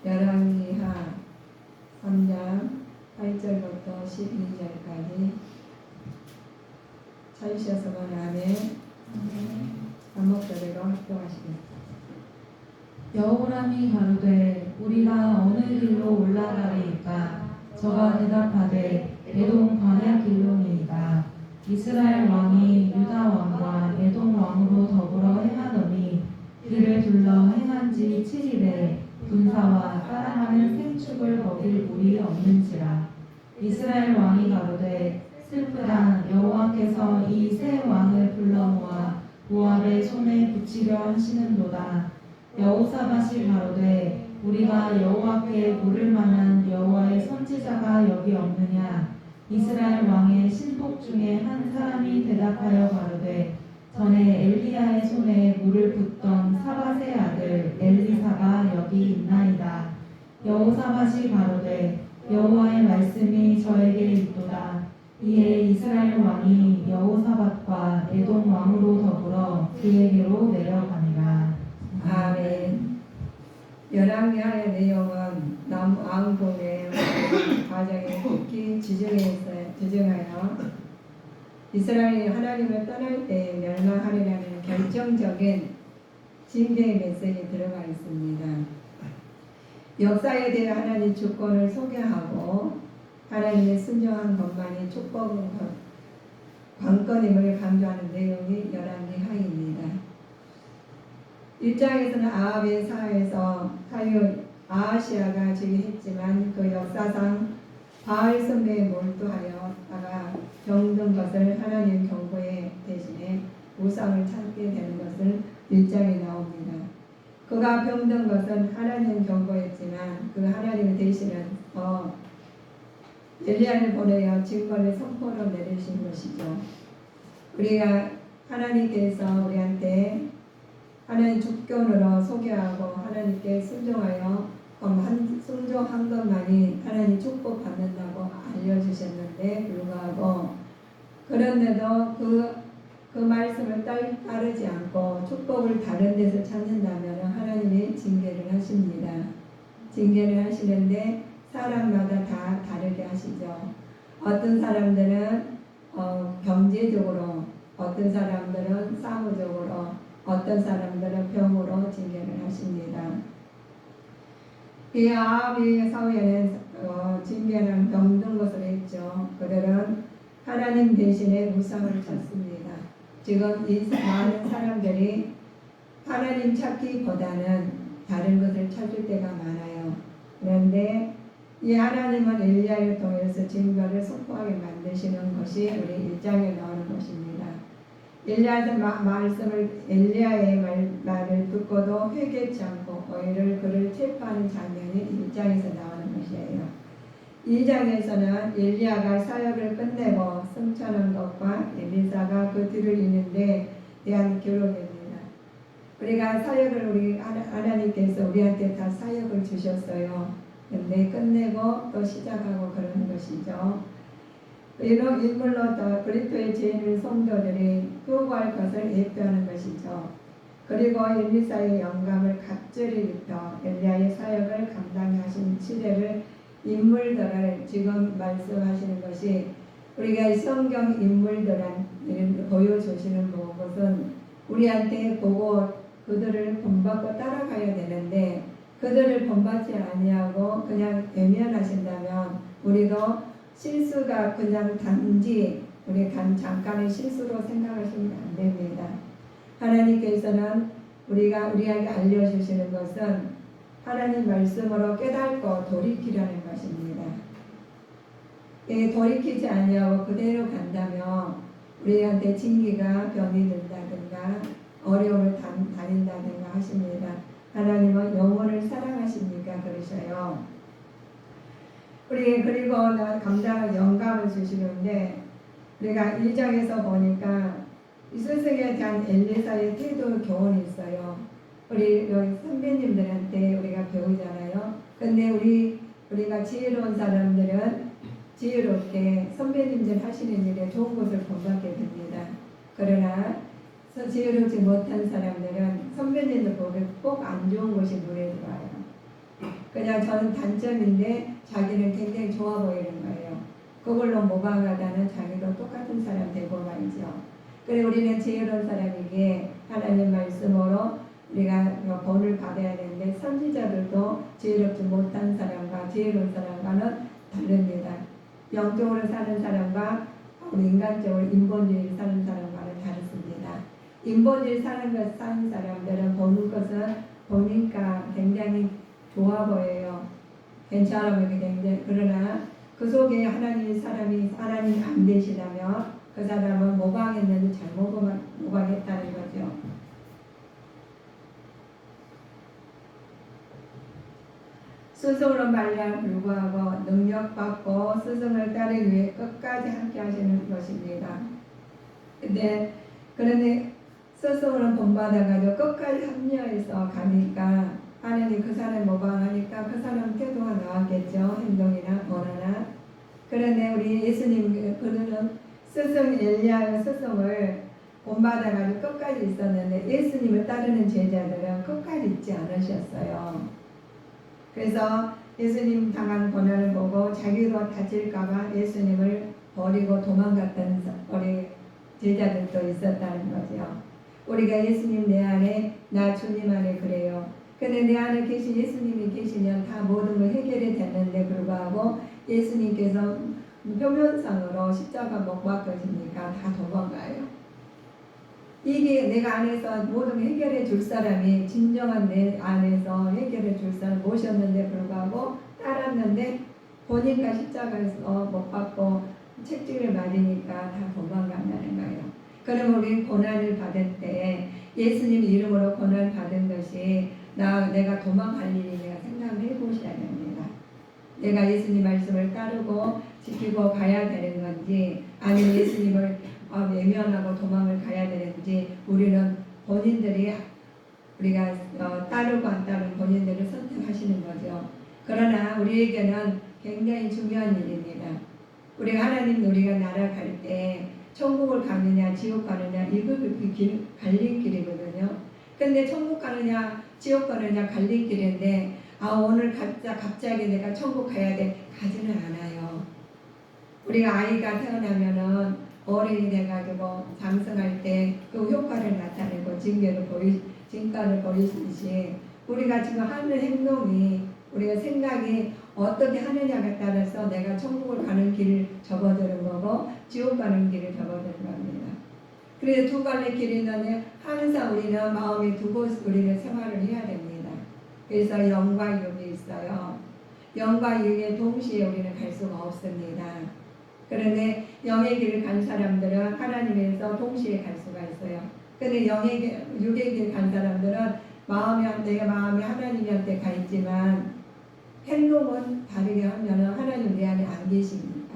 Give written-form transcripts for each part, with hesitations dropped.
열왕기하 3장 8절부터 12절까지 찾으셔서만 아멘. 반복절대로 합독하시겠습니다. 여호람이 가로되 우리가 어느 길로 올라가리이까? 저가 대답하되 에돔 광야 길로니이다. 이스라엘 왕이 유다 왕과 에돔 왕으로 더불어 행하더니 그를 둘러 행한 지 7일에 군사와 따라가는 생축을 먹일 물이 없는지라. 이스라엘 왕이 가로되 슬프다. 여호와께서 이 세 왕을 불러 모아 모압의 손에 붙이려 하시는도다. 여호사밧이 가로되 우리가 여호와께 물을 만한 여호와의 선지자가 여기 없느냐? 이스라엘 왕의 신복 중에 한 사람이 대답하여 가로되 전에 엘리야의 손에 물을 붓던 사밧의 아들 엘리사가 여기 있나이다. 여호사밧이 가로되 여호와의 말씀이 저에게 있도다. 이에 이스라엘 왕이 여호사밧과 에돔 왕으로 더불어 그에게로 내려가니라. 아멘. 열왕기하의 내용은 남왕국의 과정에 특히 지정하여 이스라엘이 하나님을 떠날 때 멸망하리라는 결정적인 징계의 메시지 들어가 있습니다. 역사에 대해 하나님 주권을 소개하고 하나님의 순종한 것만이 축복은 관건임을 강조하는 내용이 열왕기하입니다. 1장에서는 아합의 사회에서 아하시아가 즉위했지만 그 역사상 바알 숭배에 몰두하여다가 병든 것을 하나님 경고의 대신에 우상을 찾게 되는 것을 1장에 나옵니다. 그가 병든 것은 하나님 경고였지만 그 하나님의 대신은 엘리야를 보내어 증거를 선포로 내리신 것이죠. 우리가 하나님께서 우리한테 하나님 주권으로 소개하고 하나님께 순종한 것만이 하나님 축복받는다고 알려주셨는데 불구하고 그런데도 그 말씀을 따르지 않고 축복을 다른 데서 찾는다면 하나님이 징계를 하십니다. 징계를 하시는데 사람마다 다 다르게 하시죠. 어떤 사람들은 경제적으로, 어떤 사람들은 사무적으로, 어떤 사람들은 병으로 징계를 하십니다. 이 아합의 사회는 징계는 병든 것을 했죠. 그들은 하나님 대신에 우상을 찾습니다. 지금 이 많은 사람들이 하나님 찾기보다는 다른 것을 찾을 때가 많아요. 그런데 이 하나님은 엘리야를 통해서 증거를 선포하게 만드시는 것이 우리 1장에 나오는 것입니다. 엘리야의 말을 듣고도 회개치 않고 오히려 그를 체포하는 장면이 1장에서 나오는 것이에요. 2장에서는 엘리야가 사역을 끝내고 승천한 것과 엘리사가 그 뒤를 잇는데 대한 기록입니다. 우리가 사역을 하나님께서 우리한테 다 사역을 주셨어요. 근데 끝내고 또 시작하고 그러는 것이죠. 이런 인물로 더 그리스도의 죄인을 성도들이 구할 것을 예표하는 것이죠. 그리고 엘리사의 영감을 각절히 입혀 엘리야의 사역을 감당하신 인물들을 지금 말씀하시는 것이 우리가 성경 인물들을 보여주시는 것은 우리한테 보고 그들을 본받고 따라가야 되는데 그들을 본받지 아니하고 그냥 외면하신다면 우리도 실수가 그냥 단지 우리 잠깐의 실수로 생각하시면 안 됩니다. 하나님께서는 우리에게 알려주시는 것은 하나님 말씀으로 깨닫고 돌이키라는 것입니다. 돌이키지 아니하고 그대로 간다면 우리한테 징계가 병이 든다든가 어려움을 다닌다든가 하십니다. 하나님은 영혼을 사랑하십니까? 그러셔요. 그리고 감당할 영감을 주시는데 우리가 1장에서 보니까 이 스승에 대한 엘리사의 태도 교훈이 있어요. 우리 선배님들한테 우리가 배우잖아요. 근데 우리가 지혜로운 사람들은 지혜롭게 선배님들 하시는 일에 좋은 것을 본받게 됩니다. 그러나 지혜롭지 못한 사람들은 선배님들 보고 꼭 안 좋은 것이 눈에 들어와요. 그냥 저는 단점인데 자기는 굉장히 좋아 보이는 거예요. 그걸로 모방하다는 자기도 똑같은 사람 되고 말이죠. 그래 우리는 지혜로운 사람이기에 하나님 말씀으로 우리가 본을 받아야 되는데 선지자들도 지혜롭지 못한 사람과 지혜로운 사람과는 다릅니다. 영적으로 사는 사람과 인간적으로 인본주의 사는 사람과는 다릅니다. 인본주의 사는 사람들은 보는 것은 보니까 굉장히 좋아 보여요. 괜찮아 보이고 굉장히. 그러나 그 속에 하나님의 사람이 하나님 안 되시다면 그 사람은 모방했는데 잘못 모방했다는 거죠. 스승으로 말미암아 불구하고 능력받고 스승을 따르기 위해 끝까지 함께 하시는 것입니다. 그런데 스승으로 본받아가지고 끝까지 합류해서 가니까 하나님 그 사람 모방하니까 그 사람 태도가 나왔겠죠. 행동이나 언어나. 그런데 우리 예수님 그는 스승 엘리야의 스승을 본받아가지고 끝까지 있었는데 예수님을 따르는 제자들은 끝까지 있지 않으셨어요. 그래서 예수님 당한 고난을 보고 자기도 다칠까봐 예수님을 버리고 도망갔던 우리 제자들도 있었다는 거죠. 우리가 예수님 내 안에 나 주님 안에 그래요. 근데 내 안에 계신 예수님이 계시면 다 모든 걸 해결이 됐는데 불구하고 예수님께서 표면상으로 십자가 못 박으시니까 다 도망가요. 이게 내가 안에서 모든 걸 해결해 줄 사람이 진정한 내 안에서 해결해 줄 사람 모셨는데 불구하고 따랐는데 보니까 십자가에서 못 받고 책찍을 맞으니까 다 도망간다는 거예요. 그럼 우리 고난을 받을 때 예수님 이름으로 고난 받은 것이 내가 도망갈 일이 내가 생각을 해보셔야 됩니다. 내가 예수님 말씀을 따르고 지키고 가야 되는 건지 아니면 예수님을 외면하고 도망을 가야 되는지 우리는 본인들이 우리가 따르고 안 따르는 본인들을 선택하시는 거죠. 그러나 우리에게는 굉장히 중요한 일입니다. 우리가 하나님 우리가 나라 갈 때 천국을 가느냐 지옥 가느냐 이거 갈림길이거든요. 근데 천국 가느냐 지옥 가느냐 갈림길인데 오늘 갑자기 내가 천국 가야 돼 가지는 않아요. 우리가 아이가 태어나면은 어린이 돼가지고 장성할 때 그 효과를 나타내고 진가를 보이듯이 우리가 지금 하는 행동이 우리가 생각이 어떻게 하느냐에 따라서 내가 천국을 가는 길을 접어드는 거고 지옥 가는 길을 접어드는 겁니다. 그래서 두 갈래 길이 있는데 항상 우리는 마음이 두 곳 우리는 생활을 해야 됩니다. 그래서 영과 육이 있어요. 영과 육에 동시에 우리는 갈 수가 없습니다. 그런데 영의 길을 간 사람들은 하나님에서 동시에 갈 수가 있어요. 근데 육의 길 간 사람들은 내 마음이 하나님한테 가 있지만 행동은 다르게 하면 하나님 내 안에 안 계십니까?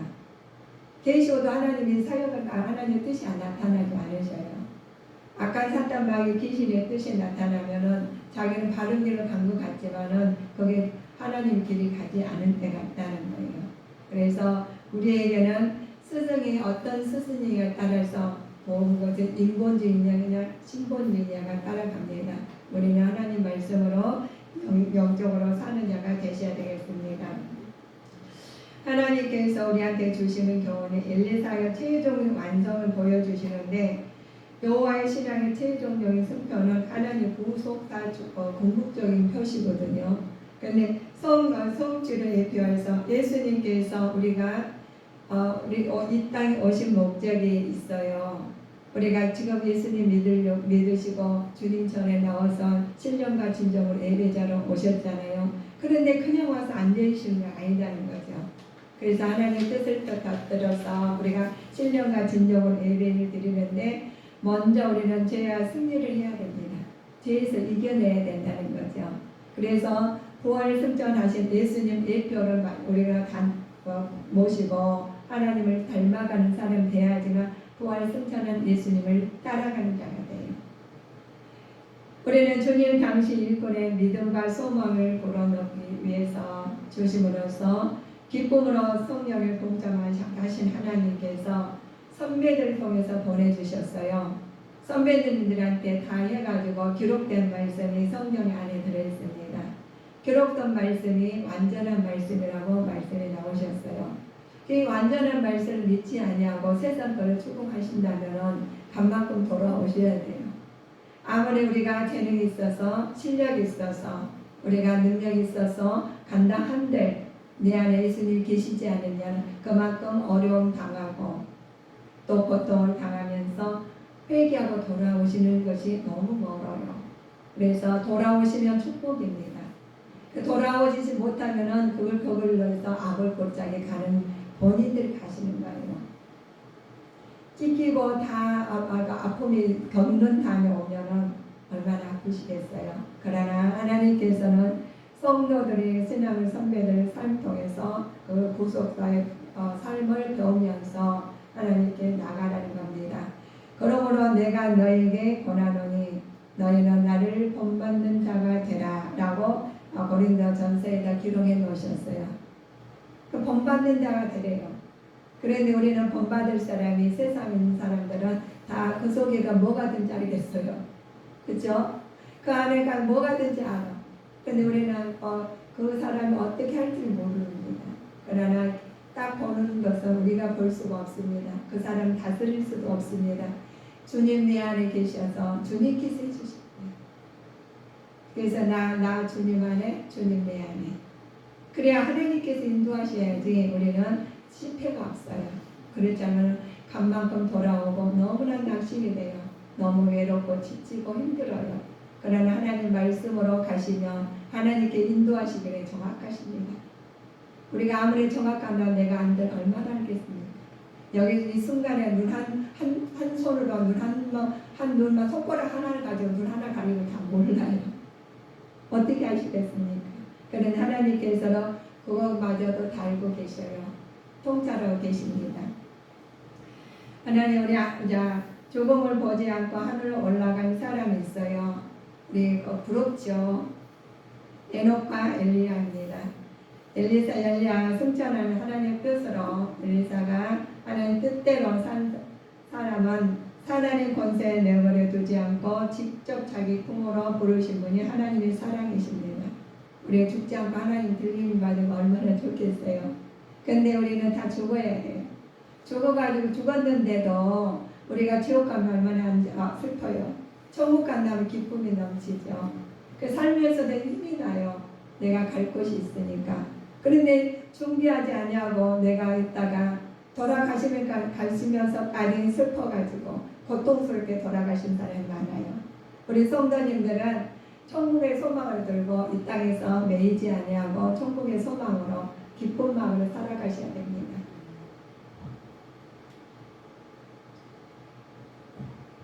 계시고도 하나님의 사역을 하나님의 뜻이 나타나지 않으셔요. 아까 사탄 마귀 귀신의 뜻이 나타나면은 자기는 바른 길을 간 것 같지만은 그게 하나님 길이 가지 않은 때 같다는 거예요. 그래서 우리에게는 스승이 어떤 스승이냐에 따라서 본 것은 인본주의냐 그냥 신본주의냐가 따라갑니다. 우리는 하나님 말씀으로 영적으로 사는 자가 되셔야 되겠습니다. 하나님께서 우리한테 주시는 교훈은 엘리사의 최종 완성을 보여주시는데 여호와의 신앙의 최종적인 승표는 하나님 구속사 궁극적인 표시거든요. 그런데 성취를 예표해서 예수님께서 우리가 이 땅에 오신 목적이 있어요. 우리가 지금 예수님 믿으시고 주님 전에 나와서 신령과 진정으로 예배자로 오셨잖아요. 그런데 그냥 와서 앉아있는 게 아니다는 거죠. 그래서 하나님 뜻을 받들어서 우리가 신령과 진정으로 예배를 드리는데 먼저 우리는 죄와 승리를 해야 됩니다. 죄에서 이겨내야 된다는 거죠. 그래서 부활 승천하신 예수님 예표를 우리가 모시고 하나님을 닮아가는 사람 되어야지만 부활 승천한 예수님을 따라가는 자가 돼요. 우리는 주님 당시 일꾼의 믿음과 소망을 불어넣기 위해서 주심으로써 기쁨으로 성령을 동참하신 하나님께서 선배들 통해서 보내주셨어요. 선배들한테 다 해가지고 기록된 말씀이 성경 안에 들어있습니다. 기록된 말씀이 완전한 말씀이라고 말씀에 나오셨어요. 그 완전한 말씀을 믿지 아니하고 세상 것을 추구하신다면 간만큼 돌아오셔야 돼요. 아무리 우리가 재능이 있어서 실력이 있어서 우리가 능력이 있어서 간다 한들 내 안에 예수님이 계시지 않으면 그만큼 어려움 당하고 또 고통을 당하면서 회개하고 돌아오시는 것이 너무 멀어요. 그래서 돌아오시면 축복입니다. 돌아오지 못하면은 그걸 거슬러서 악을 골짜기 가는 본인들이 가시는 거예요. 찢기고 다 아픔이 겪는 다음에 오면은 얼마나 아프시겠어요. 그러나 하나님께서는 성도들이 신앙의 선배들의 삶 통해서 그 구속사의 삶을 배우면서 하나님께 나가라는 겁니다. 그러므로 내가 너에게 권하노니 너희는 나를 본받는 자가 되라 라고 고린도전서에다 기록해 놓으셨어요. 그 본받는 자가 되래요. 그런데 우리는 본받을 사람이 세상에 있는 사람들은 다 그 속에가 뭐가든지 알겠어요. 그렇죠? 그 안에가 뭐가든지 알아. 근데 우리는 그 사람이 어떻게 할지 모릅니다. 그러나 딱 보는 것은 우리가 볼 수가 없습니다. 그 사람 다스릴 수도 없습니다. 주님 내 안에 계셔서 주님께서 해주십니다. 그래서 나 주님 안에, 주님 내 안에. 그래야 하나님께서 인도하셔야지 우리는 실패가 없어요. 그렇지 않으면 간만큼 돌아오고 너무나 낙심이 돼요. 너무 외롭고 지치고 힘들어요. 그러나 하나님 말씀으로 가시면 하나님께 인도하시기에 정확하십니다. 우리가 아무리 정확한다고 내가 안들 얼마나 알겠습니까? 여기 이 순간에 눈 한 손으로 한 눈만 손가락 하나를 가지고 눈 하나 가리고 다 몰라요. 어떻게 하시겠습니까? 그런 하나님께서는 그것마저도 다 알고 계셔요. 통찰하고 계십니다. 하나님 우리 죽음을 보지 않고 하늘로 올라간 사람이 있어요. 우리 부럽죠. 에녹과 엘리야입니다. 엘리야 승천하는 하나님의 뜻으로 엘리사가 하나님 뜻대로 산 사람은 하나님 권세에 내버려 두지 않고 직접 자기 품으로 부르신 분이 하나님의 사랑이십니다. 우리가 죽지 않고 하나님 들림 받으면 얼마나 좋겠어요. 근데 우리는 다 죽어야 해요. 죽어가지고 죽었는데도 우리가 지옥 가면 얼마나 슬퍼요. 천국 간다면 기쁨이 넘치죠. 그 살면서도 힘이 나요. 내가 갈 곳이 있으니까. 그런데 준비하지 아니하고 내가 있다가 가시면서 많이 슬퍼가지고 고통스럽게 돌아가신 사람이 많아요. 우리 성도님들은 천국의 소망을 들고 이 땅에서 매이지 아니하고 천국의 소망으로 기쁜 마음으로 살아가셔야 됩니다.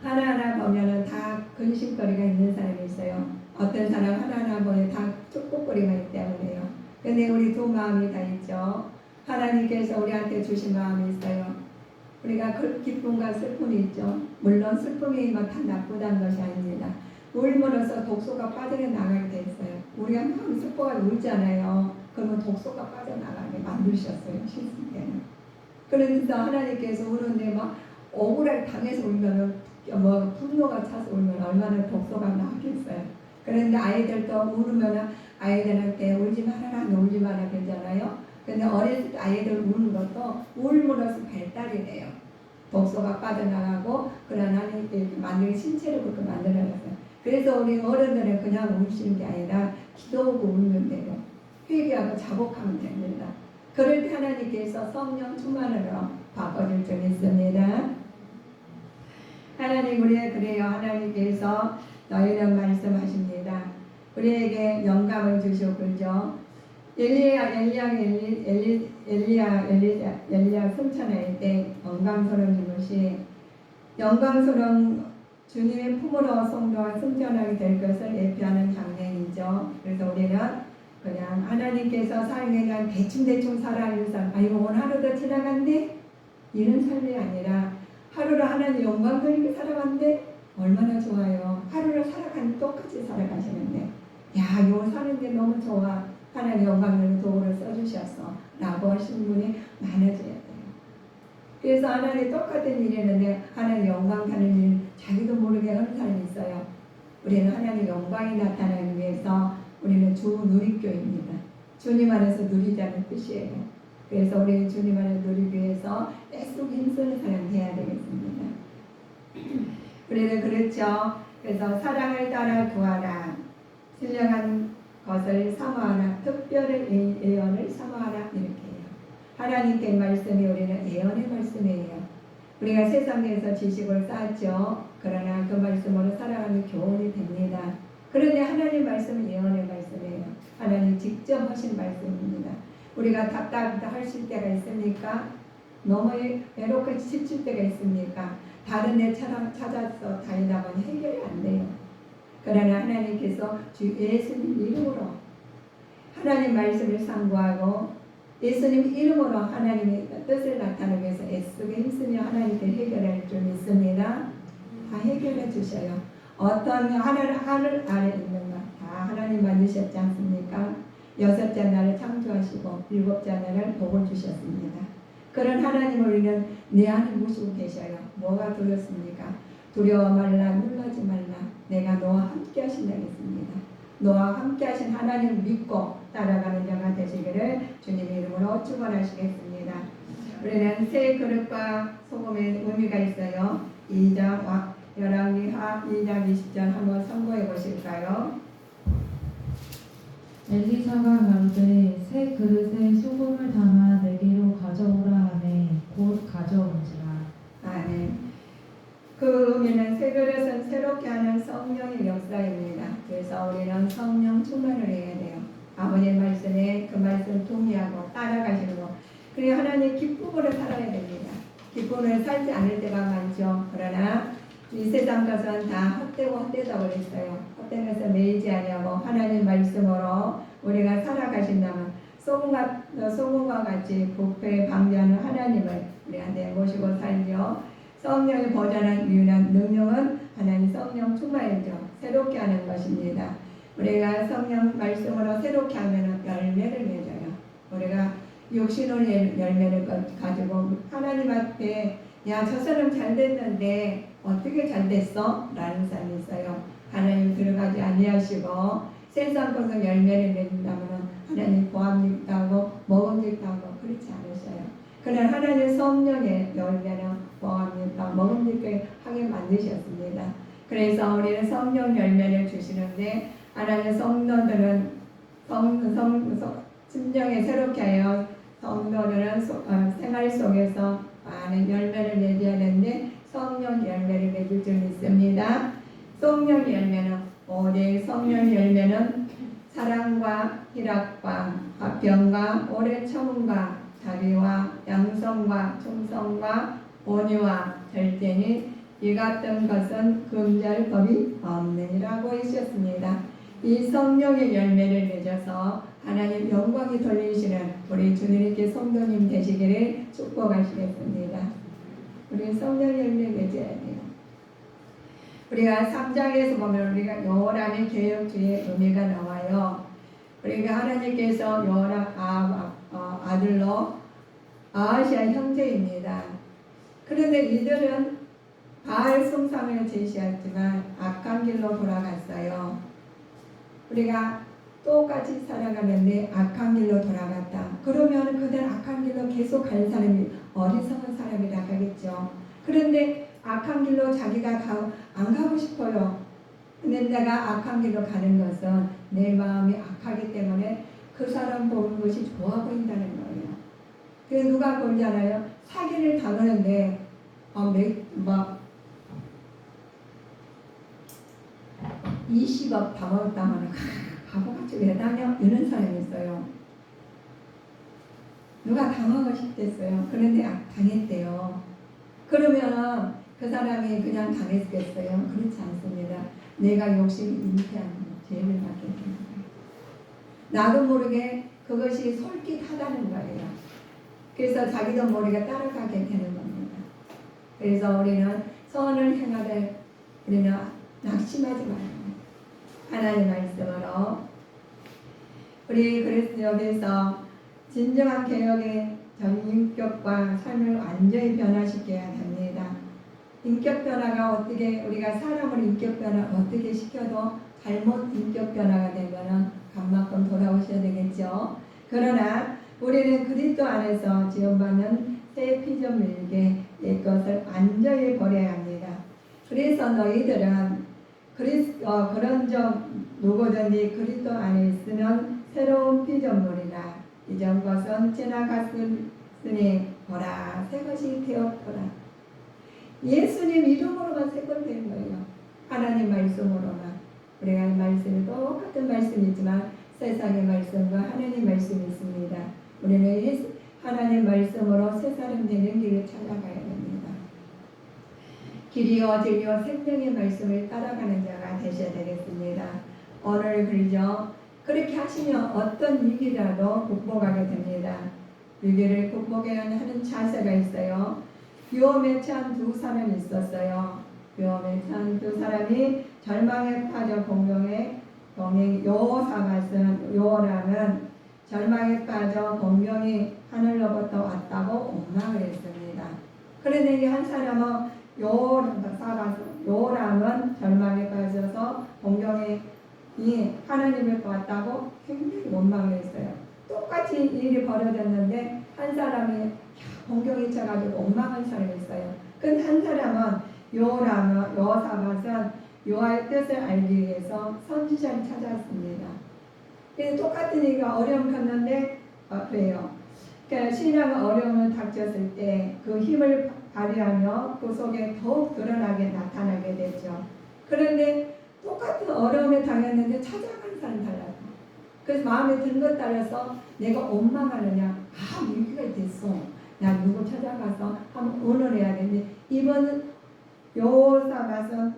하나하나 보면은 다 근심거리가 있는 사람이 있어요. 어떤 사람 하나하나 보면 다 축복거리가 있기 때문에요. 근데 우리 두 마음이 다 있죠. 하나님께서 우리한테 주신 마음이 있어요. 우리가 그 기쁨과 슬픔이 있죠. 물론 슬픔이 다 나쁘다는 것이 아닙니다. 울면서 독소가 빠져나가게 돼 있어요. 우리가 막 슬퍼가지고 울잖아요. 그러면 독소가 빠져나가게 만드셨어요. 신생 때는. 그러면서 하나님께서 우는데 막 억울하게 당해서 울면은 분노가 차서 울면 얼마나 독소가 나겠어요. 그런데 아이들도 울으면 아이들한테 울지 말아라, 울지 말아라 그러잖아요. 근데 어렸을 때 아이들 우는 것도 울므로써 발달이 돼요. 독소가 빠져나가고 그런 하나님께 만들기 신체를 그렇게 만들어놨어요. 그래서 우리 어른들은 그냥 우시는 게 아니라 기도하고 울면 돼요. 회개하고 자복하면 됩니다. 그럴 때 하나님께서 성령 충만으로 바꿔줄 줄 믿습니다. 하나님 우리에 그래요. 하나님께서 너희는 말씀하십니다. 우리에게 영감을 주시고 그러죠. 엘리야 승천할 때 영광스러운 것이 영광스러운 주님의 품으로 성도가 승천하게 될 것을 예표하는 장면이죠. 그래서 우리는 그냥 하나님께서 삶에 대한 대충 살아가는 삶, 아이고 오늘 하루도 지나간대? 이런 삶이 아니라 하루를 하나님 영광 돌리게 살아간대? 얼마나 좋아요. 하루를 살아가는 똑같이 살아가시는데 야, 요 사는데 너무 좋아. 하나님 영광을 도구를 써주셔서 라고 하시는 분이 많아져야 돼요. 그래서 하나님 똑같은 일이 있는데 하나님 영광 하는 일 자기도 모르게 하는 사람이 있어요. 우리는 하나님 영광이 나타나기 위해서 우리는 주 누리교입니다. 주님 안에서 누리자는 뜻이에요. 그래서 우리는 주님 안에서 누리기 위해서 애쓰고 힘쓰는 사람 돼야 되겠습니다. 우리는 그렇죠. 그래서 사랑을 따라 구하라. 신령한 것을 사모하라. 특별한 예언을 사모하라. 이렇게 해요. 하나님께 말씀이 우리는 예언의 말씀이에요. 우리가 세상에서 지식을 쌓았죠. 그러나 그 말씀으로 살아가는 교훈이 됩니다. 그런데 하나님 말씀은 예언의 말씀이에요. 하나님 직접 하신 말씀입니다. 우리가 답답하실 때가 있습니까? 너무 외롭고 지칠 때가 있습니까? 다른 데 찾아서 다니다 보니 해결이 안 돼요. 그러나 하나님께서 주 예수님 이름으로 하나님 말씀을 상고하고 예수님 이름으로 하나님의 뜻을 나타내기 위해서 애쓰고 힘쓰며 하나님께 해결할 줄 믿습니다. 다 해결해 주셔요. 어떤 하늘 아래 있는 것 다 하나님 만드셨지 않습니까? 여섯째 날에 창조하시고 일곱째 날에 복을 주셨습니다. 그런 하나님을 우리는 내 안에 모시고 계셔요. 뭐가 두렵습니까? 두려워 말라, 놀라지 말라. 내가 너와 함께 하신다 했습니다. 너와 함께 하신 하나님을 믿고 따라가는 자가 되시기를 주님의 이름으로 축원하시겠습니다. 우리는 새 그릇과 소금의 의미가 있어요. 2장 열왕기하 2장 20절 한번 참고해 보실까요? 엘리사가 가로되 새 그릇에 소금을 담아 내게로 가져오라 하매 곧 가져온지라. 아멘. 그 의미는 새 그릇은 새롭게 하는 성령의 역사입니다. 그래서 우리는 성령 충만을 해야 돼요. 아버지의 말씀에 그 말씀 동의하고 따라가시고 그리고 하나님의 기쁨으로 살아야 됩니다. 기쁨으로 살지 않을 때가 많죠. 그러나 이 세상 것은 다 헛되고 헛되다 버렸어요. 헛된 것을 매이지 아니하고 하나님 말씀으로 우리가 살아가신다면 소금과 같이 부패 방지하는 하나님을 우리한테 모시고 살죠. 성령이 보존한 유일한 능력은 하나님 성령 충만이죠. 새롭게 하는 것입니다. 우리가 성령 말씀으로 새롭게 하면 열매를 맺어요. 우리가 육신의 열매를 가지고 하나님 앞에 야, 저 사람 잘 됐는데 어떻게 잘 됐어? 라는 사람이 있어요. 하나님 들어가지 아니하시고 세상 것을 열매를 맺는다면 하나님 보암직도 하고 먹음직도 하고 그렇지 않으셔요. 그러나 하나님 성령의 열매는 보암직도 먹음직도 하게 만드셨습니다. 그래서 우리는 성령 열매를 주시는데 하나님 성도들은 심령에 새롭게 하여 성도들은 생활 속에서 많은 열매를 맺어야 되는데 성령 열매를 맺을 줄 믿습니다. 성령 열매는 오직 성령 열매는 사랑과 희락과 화평과 오래 참음과 자비와 양성과 충성과 온유와 절제니 이 같은 것은 금지할 법이 없느니라고 하셨습니다. 이 성령의 열매를 맺어서 하나님 영광이 돌리시는 우리 주님께 성도님 되시기를 축복하시겠습니다. 우리 성령 열매 맺어야 돼요. 우리가 3장에서 보면 우리가 여호람의 개혁주의 의미가 나와요. 우리가 하나님께서 여호람 아들로 아하시아 형제입니다. 그런데 이들은 바알 숭상을 제시했지만 악한 길로 돌아갔어요. 우리가 똑같이 살아가는데 악한 길로 돌아갔다. 그러면 그들 악한 길로 계속 갈 사람이 어리석은 사람이라 하겠죠. 그런데 악한 길로 자기가 안 가고 싶어요. 근데 내가 악한 길로 가는 것은 내 마음이 악하기 때문에 그 사람 보는 것이 좋아 보인다는 거예요. 그래서 누가 그러잖아요. 사기를 당하는데 막 20억 당했다면 바보같이 왜 다녀? 이런 사람이 있어요. 누가 당하고 싶겠어요. 그런데 당했대요. 그러면 그 사람이 그냥 당했겠어요? 그렇지 않습니다. 내가 욕심이 잉태하는 죄를 받게 되는 거예요. 나도 모르게 그것이 솔깃하다는 거예요. 그래서 자기도 모르게 따라가게 되는 겁니다. 그래서 우리는 선을 행하되 우리는 낙심하지 말아요. 하나님 말씀으로 우리 그리스도 여기서 진정한 개혁의 인격과 삶을 완전히 변화시켜야 합니다. 인격 변화가 어떻게 우리가 사람을 인격 변화 어떻게 시켜도 잘못 인격 변화가 되면은 값만큼 돌아오셔야 되겠죠. 그러나 우리는 그리스도 안에서 지원받는 새 피조물에게 옛 것을 완전히 버려야 합니다. 그래서 너희들은 그런즉 누구든지 그리스도 안에 있으면 새로운 피조물이라. 이전 것은 지나갔으니 보라 새 것이 되었더라. 예수님 이름으로만 새 것 된 거예요. 하나님 말씀으로만. 우리가 말씀이 똑같은 말씀이지만 세상의 말씀과 하나님 말씀이 있습니다. 우리는 하나님 말씀으로 새 사람 되는 길을 찾아가야 됩니다. 길이요 진리요 생명의 말씀을 따라가는 자가 되셔야 되겠습니다. 오늘 그러죠. 그렇게 하시면 어떤 위기라도 극복하게 됩니다. 위기를 극복해야 하는 자세가 있어요. 위험에 처한 두 사람이 있었어요. 위험에 처한 두 사람이 절망에 빠져 공경에 요람은 절망에 빠져 공경이 하늘로부터 왔다고 원망을 했습니다. 그런데 이 한 사람은 요람은 절망에 빠져서 공경이 하나님을 왔다고 굉장히 원망을 했어요. 똑같이 일이 벌어졌는데 한 사람이 공경이 쳐가지고 원망한 사람이 있어요. 그 한 사람은 여호사밧은 여호와의 뜻을 알기 위해서 선지자를 찾았습니다. 똑같은 얘기가 어려움 폈는데 그래요. 그러니까 신앙의 어려움을 닥쳤을 때 그 힘을 발휘하며 그 속에 더욱 드러나게 나타나게 되죠. 그런데 똑같은 어려움에 당했는데 찾아간 사람 달라요. 그래서 마음에 든 것 따라서 내가 원망하느냐, 위기가 됐어. 나 누구 찾아가서 한번 의논해야 되는데 이번은 여호사밧은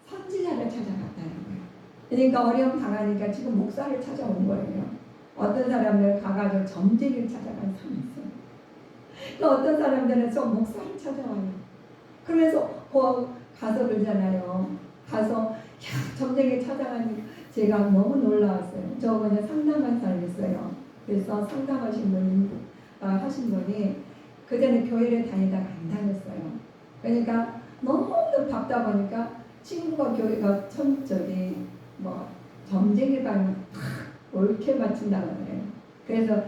선지자를 찾아갔다는 거예요. 그러니까 어려움 당하니까 지금 목사를 찾아온 거예요. 어떤 사람들 가가지고 점쟁이를 찾아간 사람이 있어요. 또 어떤 사람들은 저 목사를 찾아와요. 그러면서 가서 그러잖아요. 가서 점쟁이 찾아가니까 제가 너무 놀라웠어요. 저 그냥 상담한 사람이 있어요. 그래서 상담하신 분이 그전에 교회를 다니다가 안 다녔어요. 그러니까 너무 바쁘다 보니까 친구가 교회가 점쟁이반 옳게 맞춘다고 그래요. 그래서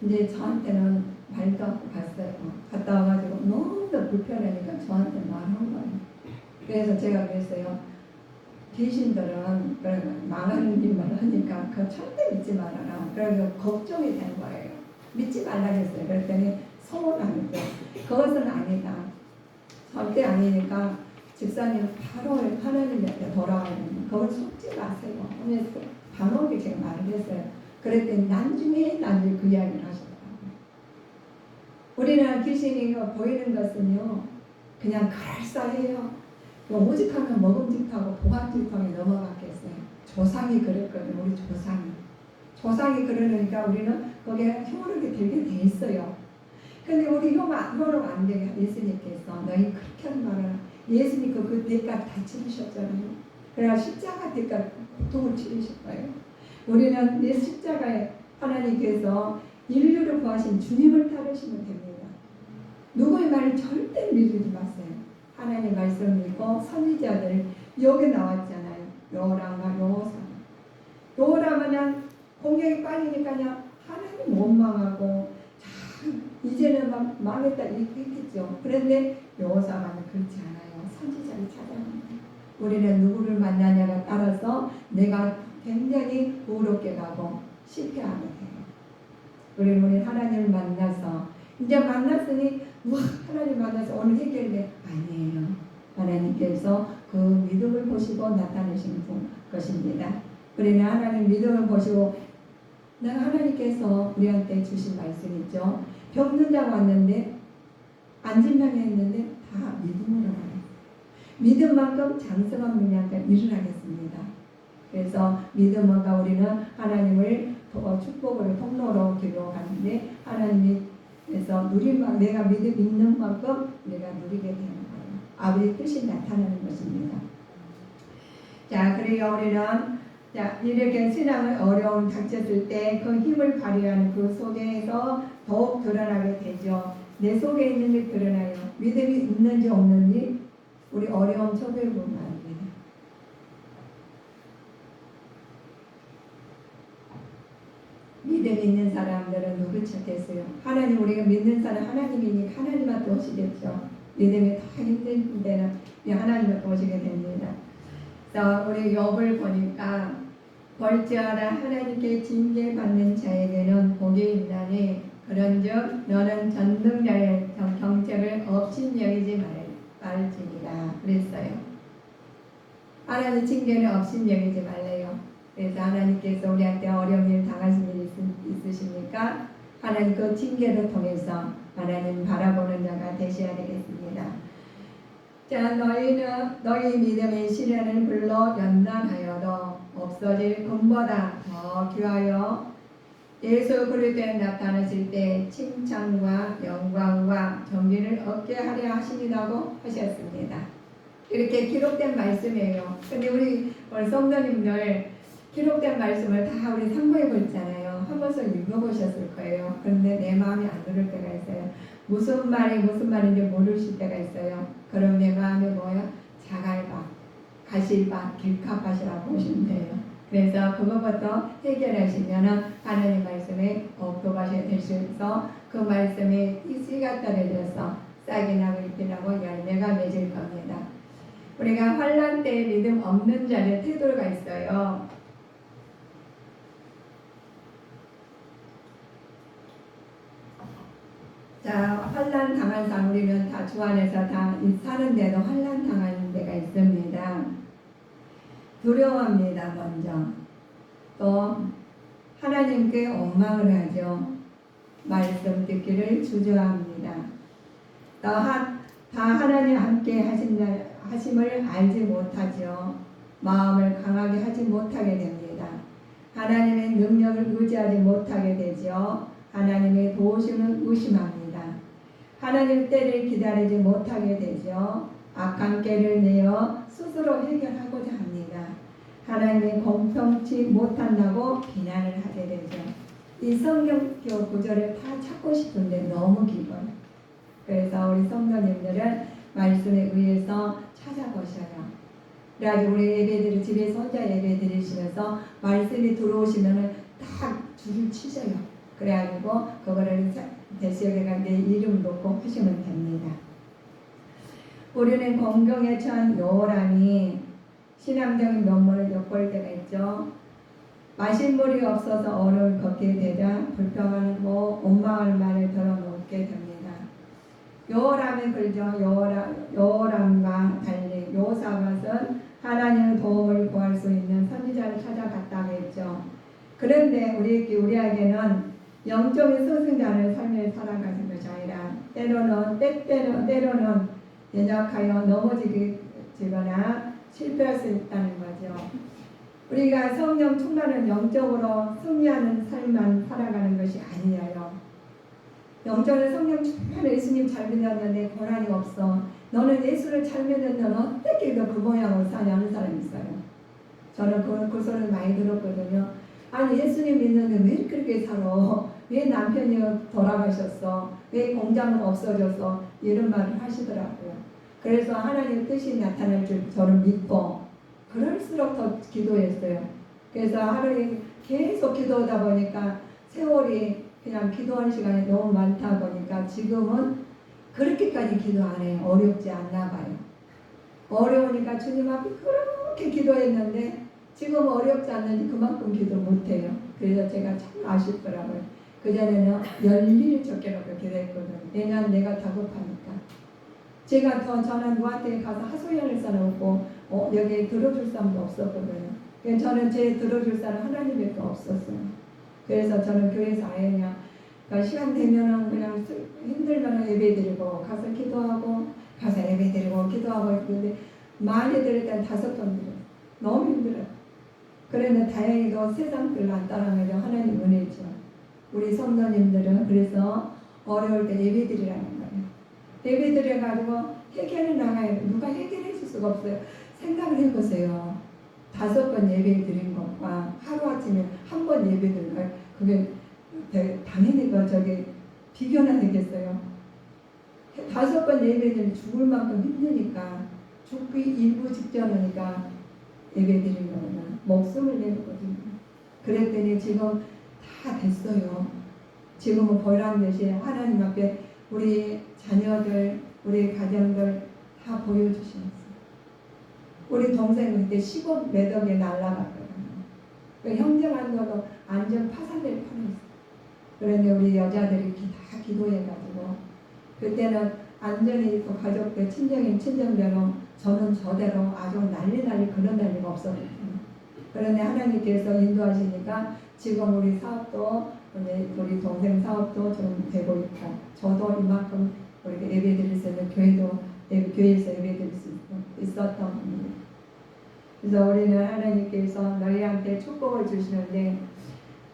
이제 저한테는 말도 않고 갔어요. 갔다 와가지고 너무 불편하니까 저한테 말한 거예요. 그래서 제가 그랬어요. 귀신들은 망하는 일만 하니까 그 절대 믿지 말아라. 그래서 걱정이 된 거예요. 믿지 말라 그랬어요. 그랬더니 서운하니까 그것은 아니다. 절대 아니니까 집사님 바로 하나님한테 돌아와야 됩니다. 그걸 속지 마세요. 하면서 단호하게 제가 말을 했어요. 그랬더니 나중에 그 이야기를 하셨더라고요. 우리나라 귀신이 보이는 것은요 그냥 그럴싸해요. 오직하면 먹음직하고 보감직하게 넘어갔겠어요. 조상이 그랬거든요. 우리 조상이 그러니까 우리는 거기에 효력이 되게 돼 있어요. 근데 우리 효력 안 되게 예수님께서 너희 그렇게 하는 말을 예수님 그 대가 다 치르셨잖아요. 그래야 십자가 대가 고통을 치르셨어요. 우리는 내 십자가에 하나님께서 인류를 구하신 주님을 따르시면 됩니다. 누구의 말을 절대 믿지 마세요. 하나님 말씀 믿고 선지자들 여기 나왔잖아요. 요람과 요호사밧. 그냥 공격이 빠지니까 그냥 하나님 원망하고 이제는 막 망했다 이렇게 했겠죠. 그런데 여호사밧은 그렇지 않아요. 선지자를 찾아갑니다. 우리는 누구를 만나냐가 따라서 내가 굉장히 부끄럽게 가고 실패하게 돼요. 우리는 하나님을 만나서 이제 만났으니 하나님 만나서 오늘 해결돼 아니에요. 하나님께서 그 믿음을 보시고 나타내신 것입니다. 우리는 하나님 믿음을 보시고 내가 하나님께서 우리한테 주신 말씀이죠. 병든 자가 왔는데 안 진명했는데 다 믿음으로 하겠습니다. 믿음만큼 장성한 분야가 일어나겠습니다. 그래서 믿음만과 우리는 하나님을 축복으로 통로로 기도하는데 하나님께서 내가 믿는 만큼 우리가 누리게 되는 거예요. 아버지 뜻이 나타나는 것입니다. 자, 그래요. 우리는 이렇게 신앙을 어려움 닥쳤을 때 그 힘을 발휘하는 그 속에서 더욱 드러나게 되죠. 내 속에 있는 게 드러나요. 믿음이 있는지 없는지 우리 어려움 속에 보면 안 돼요. 믿음 있는 사람들은 누구 찾겠어요? 하나님, 우리가 믿는 사람 하나님이니까 하나님한테 오시겠죠. 믿음이 더 힘든 데는 하나님한테 오시게 됩니다. 그래서 우리 욥을 보니까 벌지어라 하나님께 징계받는 자에게는 복이 있나니 그런즉 너는 전능자의 정책을 업신여기지 말지니라 그랬어요. 하나님 징계는 업신여기지 말래요. 그래서 하나님께서 우리한테 어려운 일 당하신 일 있으십니까? 하나님 그 징계를 통해서 하나님 바라보는 자가 되셔야 되겠습니다. 자, 너희는 너희 믿음의 시련을 불러 연단하여도 없어질 금보다 더 귀하여 예수 그리스도에 나타나실 때 칭찬과 영광과 존귀를 얻게 하려 하심이라고 하셨습니다. 이렇게 기록된 말씀이에요. 근데 우리 성도님들 기록된 말씀을 다 우리 참고해 보잖아요. 한 번씩 읽어보셨을 거예요. 그런데 내 마음이 안 들을 때가 있어요. 무슨 말인지 모르실 때가 있어요. 그럼 내 마음이 뭐예요? 자갈밭, 가실밭, 길가밭이라고 보시면 돼요. 그래서 그것부터 해결하시면 하나님 말씀에 도가시가 될 수 있어 그 말씀이 씨가 떨어져서 싹이 나고 잎이 나고 열매가 맺을 겁니다. 우리가 환난 때 믿음 없는 자의 태도가 있어요. 자, 환난 당한 사 우리는 다 주 안에서 다 사는데도 환난 당하는 데가 있습니다. 두려워합니다. 먼저 또 하나님께 원망을 하죠. 말씀 듣기를 주저합니다. 또 다 하나님 함께 하심을 알지 못하죠. 마음을 강하게 하지 못하게 됩니다. 하나님의 능력을 의지하지 못하게 되죠. 하나님의 도우심을 의심합니다. 하나님 때를 기다리지 못하게 되죠. 악한 깨를 내어 스스로 해결하고자 합니다. 하나님의 공평치 못한다고 비난을 하게 되죠. 이 성경 구절을 다 찾고 싶은데 너무 길어요. 그래서 우리 성도님들은 말씀에 의해서 찾아보셔요. 그래가지고 우리 예배드리 집에서 혼자 예배 드리시면서 말씀이 들어오시면은 딱 줄을 치셔요. 그래가지고 그거를 대시에가 내 이름 놓고 하시면 됩니다. 우리는 공경에 처한 여호람이 신앙적인 면모를 엿볼 때가 있죠. 마실 물이 없어서 어려울 걷게 되자 불평하고 원망할 말을 들어놓게 됩니다. 여호람의 글죠. 여호람과 달리 여호사밧은 하나님의 도움을 구할 수 있는 선지자를 찾아갔다고 했죠. 그런데 우리에게는 영적인 스승자를 삶을 살아가는 것이 아니라 때로는 연약하여 넘어지거나 실패할 수 있다는 거죠. 우리가 성령 충만은 영적으로 승리하는 삶만 살아가는 것이 아니에요. 영적으로 성령 충만을 예수님 잘 믿었는데 고난이 없어. 너는 예수를 잘 믿었는데 어떻게 그 모양으로 사냐는 사람이 있어요. 저는 그 소리를 많이 들었거든요. 아니 예수님 믿는데 왜 그렇게 살아? 왜 남편이 돌아가셨어? 왜 공장은 없어졌어? 이런 말을 하시더라고요. 그래서 하나님의 뜻이 나타날 줄 저는 믿고 그럴수록 더 기도했어요. 그래서 하루에 계속 기도하다 보니까 세월이 그냥 기도하는 시간이 너무 많다 보니까 지금은 그렇게까지 기도 안 해요. 어렵지 않나 봐요. 어려우니까 주님 앞에 그렇게 기도했는데 지금 어렵지 않는지 그만큼 기도 못해요. 그래서 제가 참 아쉽더라고요. 그전에는 열일을 적게놓고 기도했거든요. 왜냐하면 내가 다급하니까. 제가 저는 누구한테 가서 하소연을 써놓고 여기 들어줄 사람도 없었거든요. 그래서 저는 제 들어줄 사람 하나님밖에 없었어요. 그래서 저는 교회에서 아예 그냥 그러니까 시간 되면은 그냥 힘들면 예배드리고 가서 기도하고 가서 예배드리고 기도하고 했는데 많이 들을 땐 5번 들어요. 너무 힘들어요. 그런데 다행히도 세상 별로 안 따라가죠. 하나님 은혜죠. 우리 성도님들은 그래서 어려울 때 예배드리라는 거예요. 예배드려가지고 해결해 나가야 돼요. 누가 해결해 줄 수가 없어요. 생각을 해보세요. 5번 예배 드린 것과 하루아침에 한 번 예배 드린 거 그게 당연히 비교나 되겠어요. 5번 예배 드리면 죽을 만큼 힘드니까 죽기 일부 직전이니까 예배 드린 거구나. 목숨을 내놓거든요. 그랬더니 지금 다 됐어요. 지금은 보란 듯이 하나님 앞에 우리 자녀들, 우리 가정들 다 보여주셨어요. 우리 동생은 그때 10억 몇 억에 날라갔거든요. 그 형제간도 완전 파산될 뻔했어요. 그런데 우리 여자들이 다 기도해가지고 그때는 안전히 그 가족들 친정인 친정대로 저는 저대로 아주 난리 그런 난리가 없었거든요. 그런데 하나님께서 인도하시니까 지금 우리 사업도 우리 동생 사업도 좀 되고 있고 저도 이만큼 우리 예배 드릴 수 있는 교회에서 예배 드릴 수 있었던 겁니다. 그래서 우리는 하나님께서 너희한테 축복을 주시는데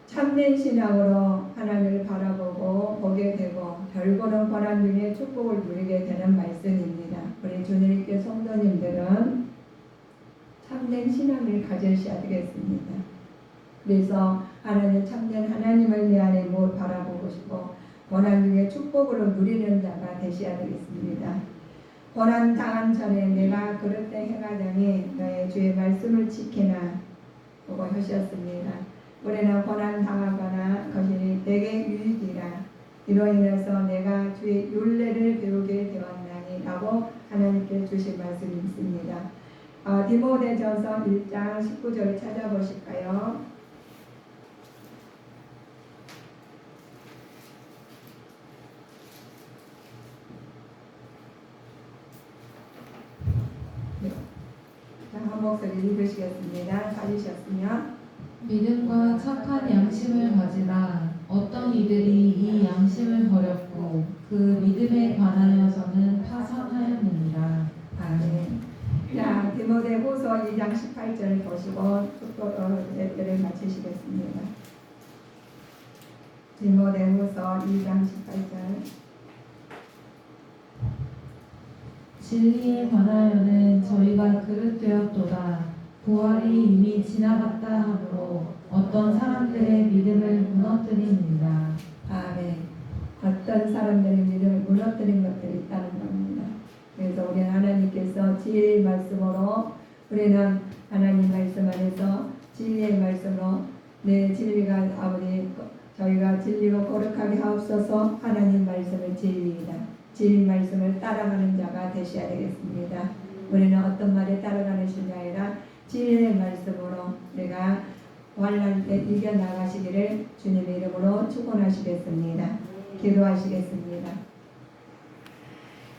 참된 신앙으로 하나님을 바라보고 보게 되고 결국은 고난 중에 축복을 누리게 되는 말씀입니다. 우리 주님께 성도님들은 참된 신앙을 가지셔야 되겠습니다. 그래서 하나님 참된 하나님을 내 안에 바라보시고 고난 중에 축복으로 누리는 자가 되셔야 되겠습니다. 고난 당한 전에 내가 그릇된 행하자니 너의 주의 말씀을 지키나 보고 하셨습니다. 우리는 고난 당하거나 것이 내게 유익이라 이로 인해서 내가 주의 율례를 배우게 되었나니 라고 하나님께 주신 말씀이 있습니다. 디모데전서 1장 19절 찾아보실까요? 네. 자, 한 목소리 읽으시겠습니다. 찾으셨으면 믿음과 착한 양심을 가지라. 어떤 이들이 이 양심을 버렸고 그 믿음에 관하여서는 파산하였느니라. 아멘. 자, 디모데후서 2장 18절을 보시고 예배를 마치시겠습니다. 디모데후서 2장 18절. 진리에 관하여는 저희가 그릇되었도다. 부활이 이미 지나갔다 하므로 어떤 사람들의 믿음을 무너뜨립니다. 아멘. 어떤 사람들의 믿음을 무너뜨린 것들이 있다는 겁니다. 그래서 우리는 하나님께서 진리의 말씀으로 우리는 하나님 말씀 안에서 진리의 말씀으로 내 진리가 아버지 저희가 진리로 거룩하게 하옵소서. 하나님 말씀을 진리이다. 진리 말씀을 따라가는 자가 되셔야 되겠습니다. 우리는 어떤 말에 따라가는 것이 아니라 진리의 말씀으로 우리가 환난 때 이겨나가시기를 주님의 이름으로 축원하시겠습니다. 기도하시겠습니다.